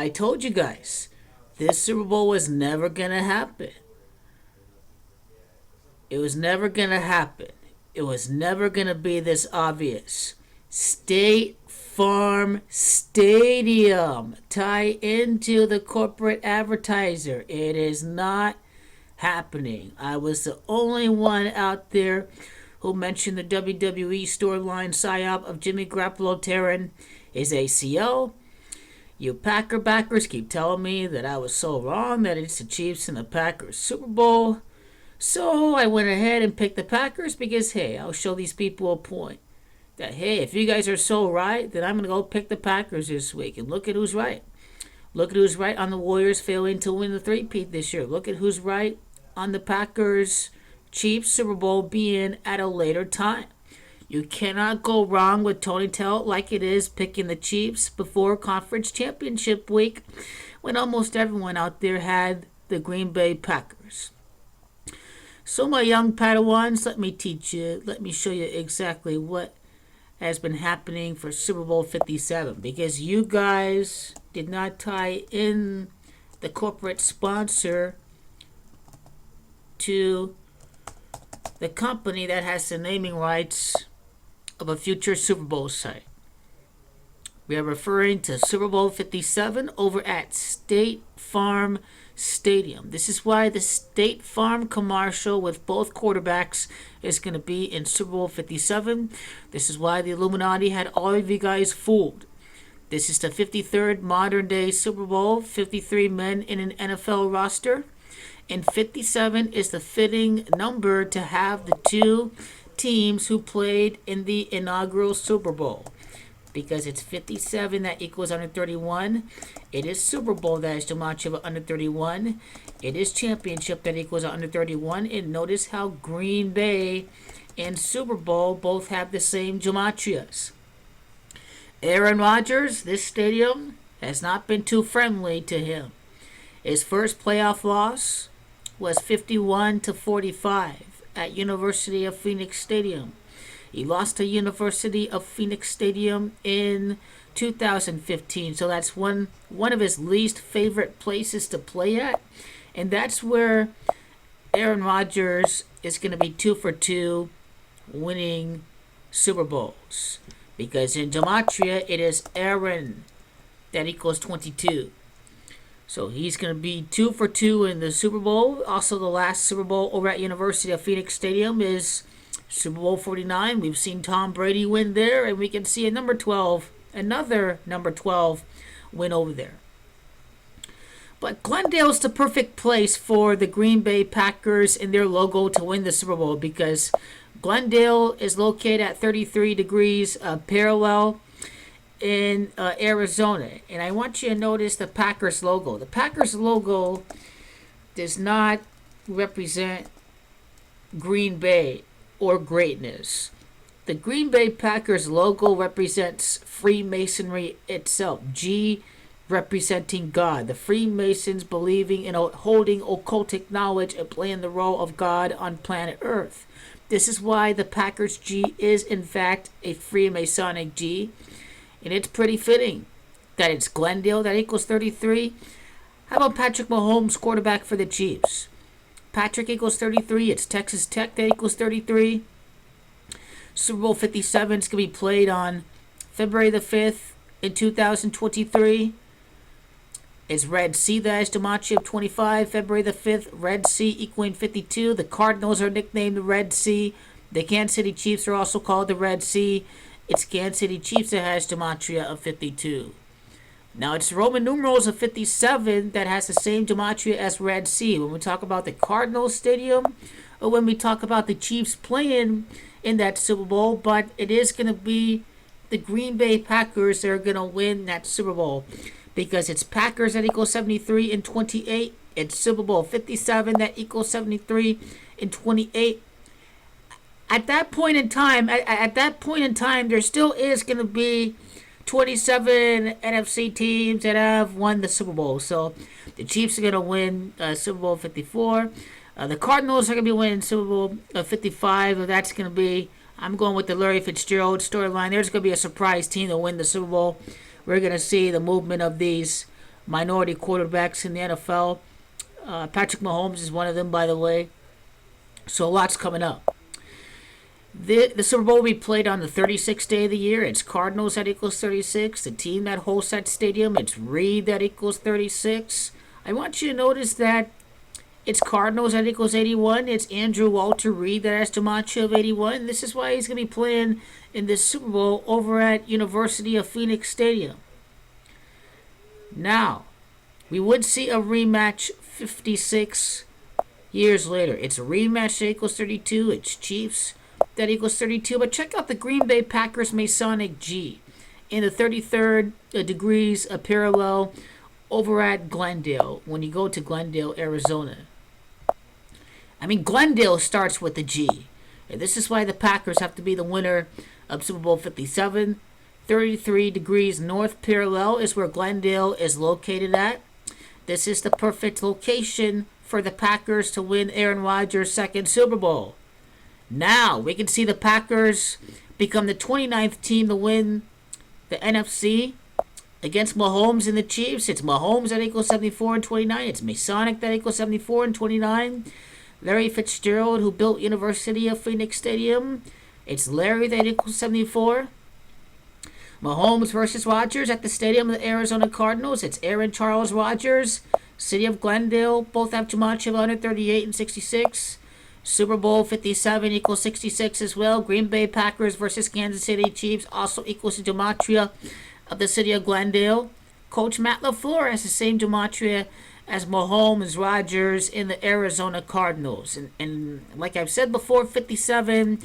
I told you guys, this Super Bowl was never going to happen. It was never going to happen. It was never going to be this obvious. State Farm Stadium. Tie into the corporate advertiser. It is not happening. I was the only one out there who mentioned the WWE storyline psyop of Jimmy Garoppolo tearing his ACL. You Packer backers keep telling me that I was so wrong, that it's the Chiefs and the Packers Super Bowl. So I went ahead and picked the Packers because, hey, I'll show these people a point. That, hey, if you guys are so right, then I'm going to go pick the Packers this week. And look at who's right. Look at who's right on the Warriors failing to win the three-peat this year. Look at who's right on the Packers Chiefs Super Bowl being at a later time. You cannot go wrong with Tony Tell like it is picking the Chiefs before Conference Championship week when almost everyone out there had the Green Bay Packers. So my young Padawans, let me teach you, let me show you exactly what has been happening for Super Bowl 57, because you guys did not tie in the corporate sponsor to the company that has the naming rights of a future Super Bowl site. We are referring to Super Bowl 57 over at State Farm Stadium. This is why the State Farm commercial with both quarterbacks is going to be in Super Bowl 57. This is why the Illuminati had all of you guys fooled. This is the 53rd modern day Super Bowl, 53 men in an NFL roster, and 57 is the fitting number to have the two teams who played in the inaugural Super Bowl. Because it's 57 that equals under 31. It is Super Bowl that is gematria under 31. It is championship that equals under 31. And notice how Green Bay and Super Bowl both have the same gematrias. Aaron Rodgers, this stadium has not been too friendly to him. His first playoff loss was 51-45 at University of Phoenix Stadium. He lost to University of Phoenix Stadium in 2015. So that's one of his least favorite places to play at. And that's where Aaron Rodgers is going to be 2 for 2 winning Super Bowls. Because in gematria, it is Aaron that equals 22. So he's going to be 2 for 2 in the Super Bowl. Also, the last Super Bowl over at University of Phoenix Stadium is Super Bowl 49. We've seen Tom Brady win there, and we can see another number 12 win over there. But Glendale's the perfect place for the Green Bay Packers and their logo to win the Super Bowl, because Glendale is located at 33 degrees parallel in Arizona. And I want you to notice the Packers logo. The Packers logo does not represent Green Bay or greatness. The Green Bay Packers logo represents Freemasonry itself. G representing God. The Freemasons believing in holding occultic knowledge and playing the role of God on planet Earth. This is why the Packers G is in fact a Freemasonic G. And it's pretty fitting that it's Glendale that equals 33. How about Patrick Mahomes, quarterback for the Chiefs? Patrick equals 33. It's Texas Tech that equals 33. Super Bowl 57 is going to be played on February the 5th in 2023. It's Red Sea that is gematria of 25. February the 5th, Red Sea equaling 52. The Cardinals are nicknamed the Red Sea. The Kansas City Chiefs are also called the Red Sea. It's Kansas City Chiefs that has gematria of 52. Now, it's Roman numerals of 57 that has the same gematria as Red Sea. When we talk about the Cardinals Stadium, or when we talk about the Chiefs playing in that Super Bowl, but it is going to be the Green Bay Packers that are going to win that Super Bowl, because it's Packers that equals 73 and 28. It's Super Bowl 57 that equals 73 and 28. At that point in time, there still is going to be 27 NFC teams that have won the Super Bowl. So the Chiefs are going to win Super Bowl 54. The Cardinals are going to be winning Super Bowl 55. That's going to be, I'm going with the Larry Fitzgerald storyline. There's going to be a surprise team to win the Super Bowl. We're going to see the movement of these minority quarterbacks in the NFL. Patrick Mahomes is one of them, by the way. So lots coming up. The Super Bowl will be played on the 36th day of the year. It's Cardinals that equals 36. The team that hosts that stadium, it's Reed that equals 36. I want you to notice that it's Cardinals that equals 81. It's Andrew Walter Reed that has Gematria of 81. This is why he's going to be playing in this Super Bowl over at University of Phoenix Stadium. Now, we would see a rematch 56 years later. It's a rematch that equals 32. It's Chiefs that equals 32. But check out the Green Bay Packers Masonic G in the 33rd degrees of parallel over at Glendale, when you go to Glendale, Arizona. I mean, Glendale starts with the G. And this is why the Packers have to be the winner of Super Bowl 57. 33 degrees north parallel is where Glendale is located at. This is the perfect location for the Packers to win Aaron Rodgers' second Super Bowl. Now, we can see the Packers become the 29th team to win the NFC against Mahomes and the Chiefs. It's Mahomes that equals 74 and 29. It's Masonic that equals 74 and 29. Larry Fitzgerald, who built University of Phoenix Stadium. It's Larry that equals 74. Mahomes versus Rodgers at the stadium of the Arizona Cardinals. It's Aaron Charles Rodgers. City of Glendale, both have Gematria of 138 and 66. Super Bowl 57 equals 66 as well. Green Bay Packers versus Kansas City Chiefs also equals the Gematria of the City of Glendale. Coach Matt LaFleur has the same Gematria as Mahomes Rodgers in the Arizona Cardinals. And like I've said before, 57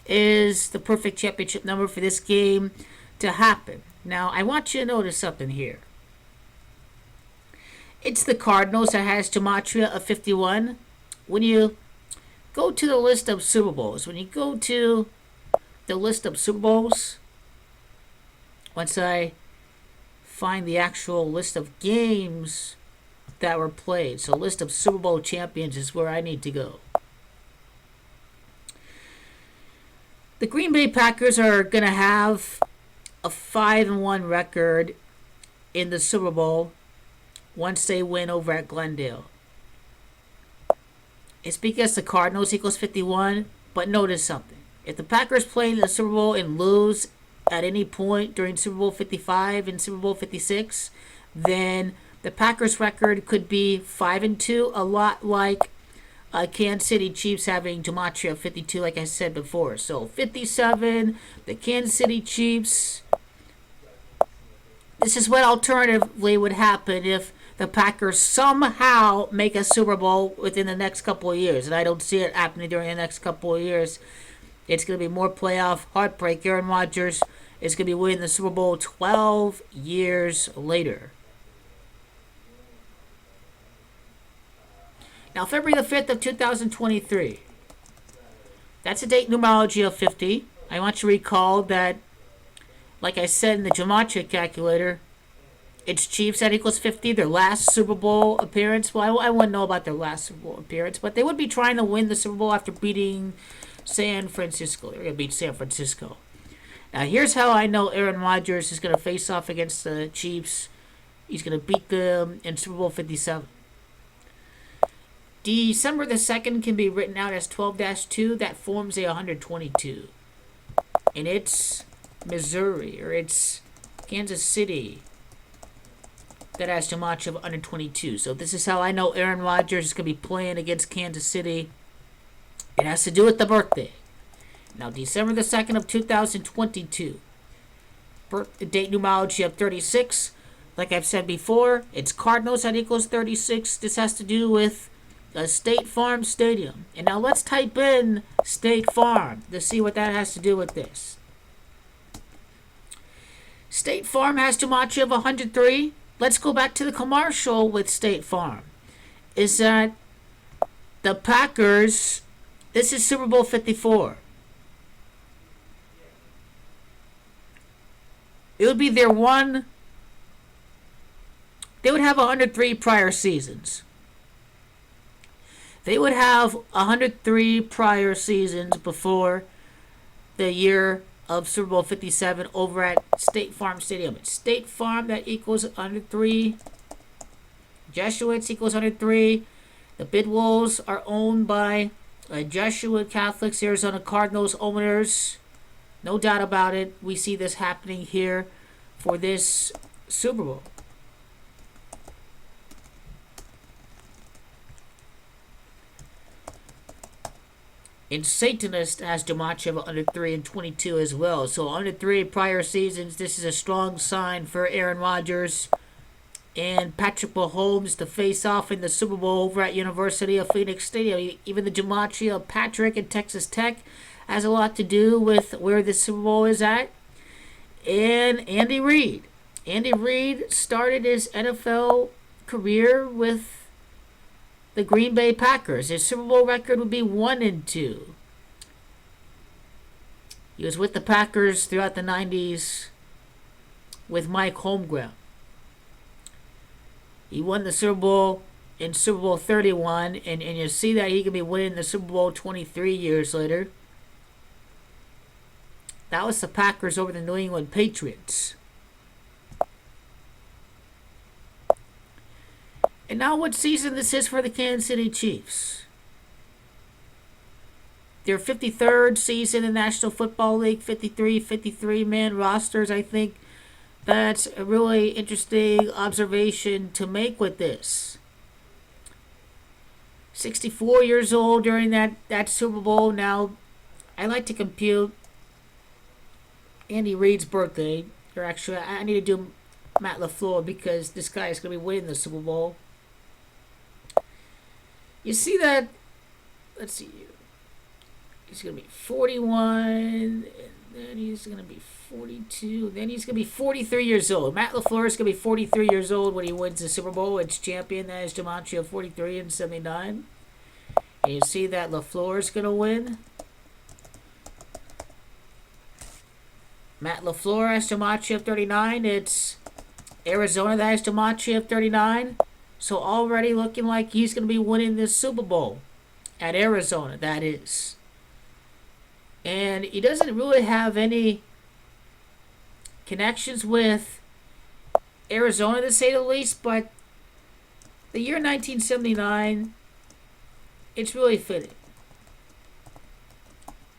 is the perfect championship number for this game to happen. Now, I want you to notice something here. It's the Cardinals that has Gematria of 51. When you go to the list of Super Bowls, once I find the actual list of games that were played, so list of Super Bowl champions is where I need to go. The Green Bay Packers are going to have a 5-1 record in the Super Bowl once they win over at Glendale. It's because the Cardinals equals 51, but notice something. If the Packers play in the Super Bowl and lose at any point during Super Bowl 55 and Super Bowl 56, then the Packers record could be 5-2, a lot like Kansas City Chiefs having Gematria of 52, like I said before. So 57, the Kansas City Chiefs. This is what alternatively would happen if the Packers somehow make a Super Bowl within the next couple of years. And I don't see it happening during the next couple of years. It's going to be more playoff heartbreak. Aaron Rodgers is going to be winning the Super Bowl 12 years later. Now, February the 5th of 2023. That's a date numerology of 50. I want you to recall that, like I said in the Gematria calculator, it's Chiefs that equals 50, their last Super Bowl appearance. Well, I wouldn't know about their last Super Bowl appearance, but they would be trying to win the Super Bowl after beating San Francisco. They're going to beat San Francisco. Now, here's how I know Aaron Rodgers is going to face off against the Chiefs. He's going to beat them in Super Bowl 57. December the 2nd can be written out as 12-2. That forms a 122. And it's Missouri, or it's Kansas City, that has Gematria of 122. So this is how I know Aaron Rodgers is going to be playing against Kansas City. It has to do with the birthday. Now, December the 2nd of 2022. Date numerology of 36. Like I've said before, it's Cardinals that equals 36. This has to do with a State Farm Stadium. And now let's type in State Farm to see what that has to do with this. State Farm has Gematria of 103. Let's go back to the commercial with State Farm. Is that the Packers, this is Super Bowl 54. It would be their one, they would have 103 prior seasons. They would have 103 prior seasons before the year of Super Bowl 57 over at State Farm Stadium. It's State Farm that equals 103. Jesuits equals 103. The Bidwolves are owned by Jesuit Catholics, Arizona Cardinals owners. No doubt about it. We see this happening here for this Super Bowl. And Satanist has Dimachev under 3 and 22 as well. So under 3 prior seasons, this is a strong sign for Aaron Rodgers and Patrick Mahomes to face off in the Super Bowl over at University of Phoenix Stadium. Even the gematria of Patrick and Texas Tech has a lot to do with where the Super Bowl is at. And Andy Reid. Andy Reid started his NFL career with the Green Bay Packers. His Super Bowl record would be 1 and 2. He was with the Packers throughout the 90s with Mike Holmgren. He won the Super Bowl in Super Bowl 31, and you see that he could be winning the Super Bowl 23 years later. That was the Packers over the New England Patriots. And now what season this is for the Kansas City Chiefs. Their 53rd season in the National Football League, 53-man rosters. I think that's a really interesting observation to make with this. 64 years old during that Super Bowl. Now, I like to compute Andy Reid's birthday. Or actually, I need to do Matt LaFleur because this guy is going to be winning the Super Bowl. You see that, let's see here. He's going to be 41, and then he's going to be 42, then he's going to be 43 years old. Matt LaFleur is going to be 43 years old when he wins the Super Bowl. It's champion, that is Gematria 43 and 79. And you see that LaFleur is going to win. Matt LaFleur has Gematria 39. It's Arizona that has Gematria 39. So already looking like he's going to be winning this Super Bowl at Arizona, that is. And he doesn't really have any connections with Arizona, to say the least, but the year 1979, it's really fitting.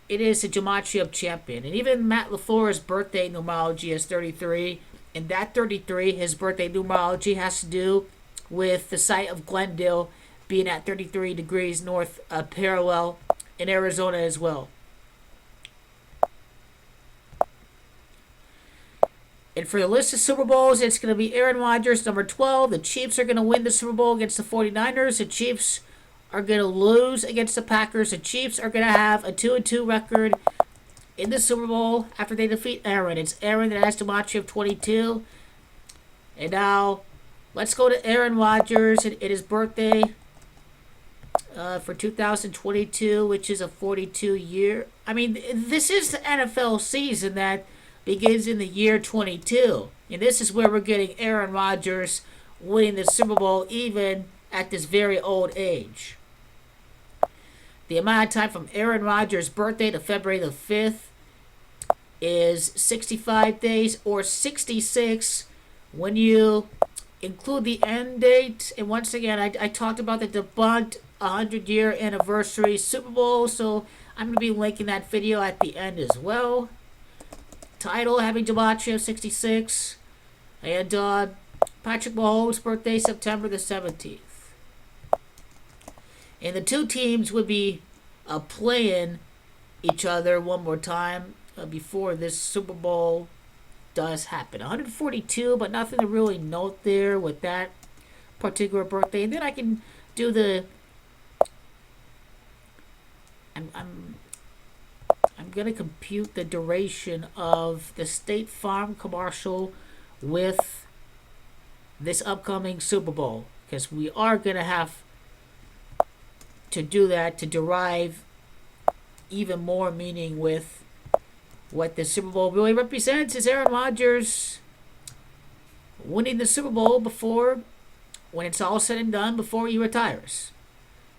It is a Gematria champion. And even Matt LaFleur's birthday numerology is 33. And that 33, his birthday numerology, has to do with the site of Glendale being at 33 degrees north parallel in Arizona as well. And for the list of Super Bowls, it's going to be Aaron Rodgers, number 12. The Chiefs are going to win the Super Bowl against the 49ers. The Chiefs are going to lose against the Packers. The Chiefs are going to have a 2-2 record in the Super Bowl after they defeat Aaron. It's Aaron that has Gematria of 22. And now, let's go to Aaron Rodgers and his birthday for 2022, which is a 42 year. I mean, this is the NFL season that begins in the year 22. And this is where we're getting Aaron Rodgers winning the Super Bowl even at this very old age. The amount of time from Aaron Rodgers' birthday to February the 5th is 65 days or 66 when you include the end date. And once again, I talked about the debunked 100-year anniversary Super Bowl, so I'm going to be linking that video at the end as well. Title, having Gematria 66. And Patrick Mahomes' birthday, September the 17th. And the two teams would be playing each other one more time before this Super Bowl does happen. 142, but nothing to really note there with that particular birthday. And then I can do the... I'm going to compute the duration of the State Farm commercial with this upcoming Super Bowl, because we are going to have to do that to derive even more meaning with what the Super Bowl really represents. Is Aaron Rodgers winning the Super Bowl before, when it's all said and done, before he retires.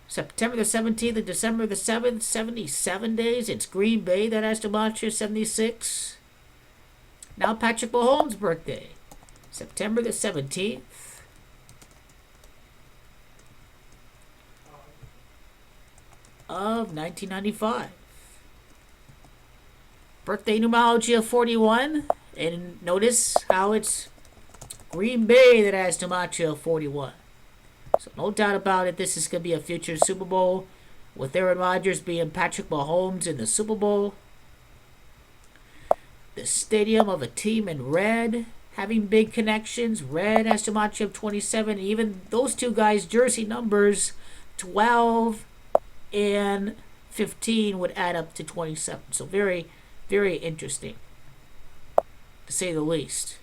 September the 17th and December the 7th, 77 days. It's Green Bay that has Gematria 76. Now Patrick Mahomes' birthday, September the 17th. of 1995. Birthday numerology of 41. And notice how it's Green Bay that has numerology of 41. So no doubt about it, this is going to be a future Super Bowl with Aaron Rodgers being Patrick Mahomes in the Super Bowl. The stadium of a team in red having big connections. Red has numerology of 27. Even those two guys' jersey numbers, 12 and 15, would add up to 27. So very, very interesting, to say the least.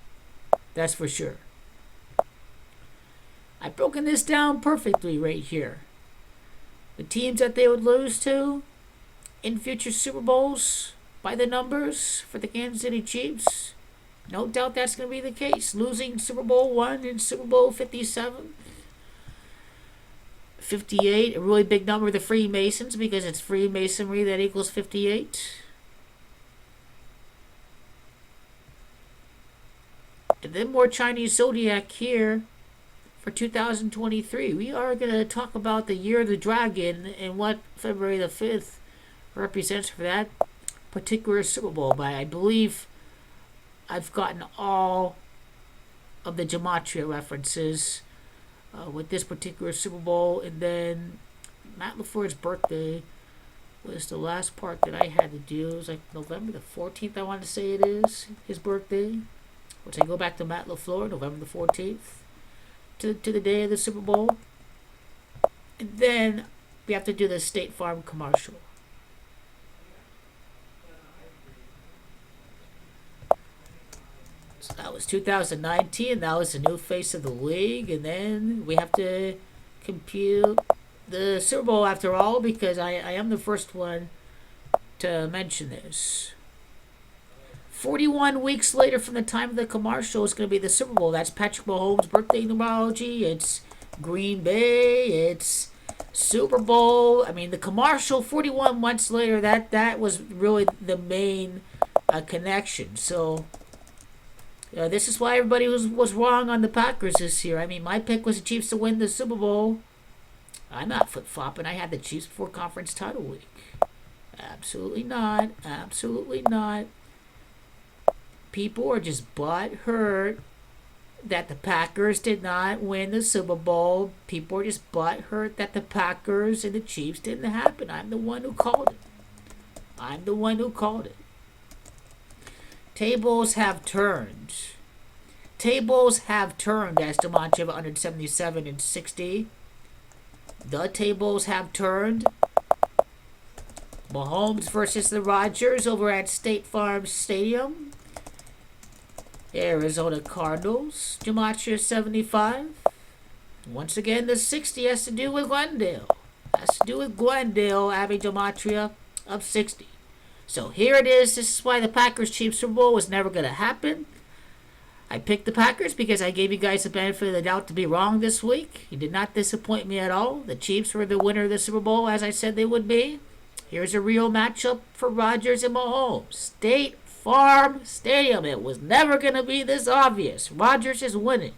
That's for sure. I've broken this down perfectly right here. The teams that they would lose to in future Super Bowls by the numbers for the Kansas City Chiefs. No doubt that's going to be the case. Losing Super Bowl 1 and Super Bowl 57. 58, a really big number of the Freemasons, because it's Freemasonry that equals 58. And then more Chinese Zodiac here for 2023. We are going to talk about the Year of the Dragon and what February the 5th represents for that particular Super Bowl. But I believe I've gotten all of the gematria references with this particular Super Bowl. And then Matt LaFleur's birthday was the last part that I had to do. It was like November the 14th, I want to say it is, his birthday. Which I go back to Matt LaFleur, November the 14th, to the day of the Super Bowl. And then we have to do the State Farm commercial. So that was 2019. That was the new face of the league. And then we have to compute the Super Bowl after all, because I am the first one to mention this. 41 weeks later from the time of the commercial is going to be the Super Bowl. That's Patrick Mahomes' birthday numerology. It's Green Bay. It's Super Bowl. I mean, the commercial 41 months later, that was really the main connection. So this is why everybody was wrong on the Packers this year. I mean, my pick was the Chiefs to win the Super Bowl. I'm not flip-flopping. I had the Chiefs before conference title week. Absolutely not. Absolutely not. People are just butthurt that the Packers did not win the Super Bowl. People are just butthurt that the Packers and the Chiefs didn't happen. I'm the one who called it. I'm the one who called it. Tables have turned. Tables have turned, as Demontre 177 and 60. The tables have turned. Mahomes versus the Rodgers over at State Farm Stadium. Arizona Cardinals, gematria 75. Once again, the 60 has to do with Glendale. Has to do with Glendale having gematria of 60. So here it is. This is why the Packers-Chiefs Super Bowl was never going to happen. I picked the Packers because I gave you guys the benefit of the doubt to be wrong this week. You did not disappoint me at all. The Chiefs were the winner of the Super Bowl, as I said they would be. Here's a real matchup for Rodgers and Mahomes. State Farm Stadium. It was never going to be this obvious. Rodgers is winning.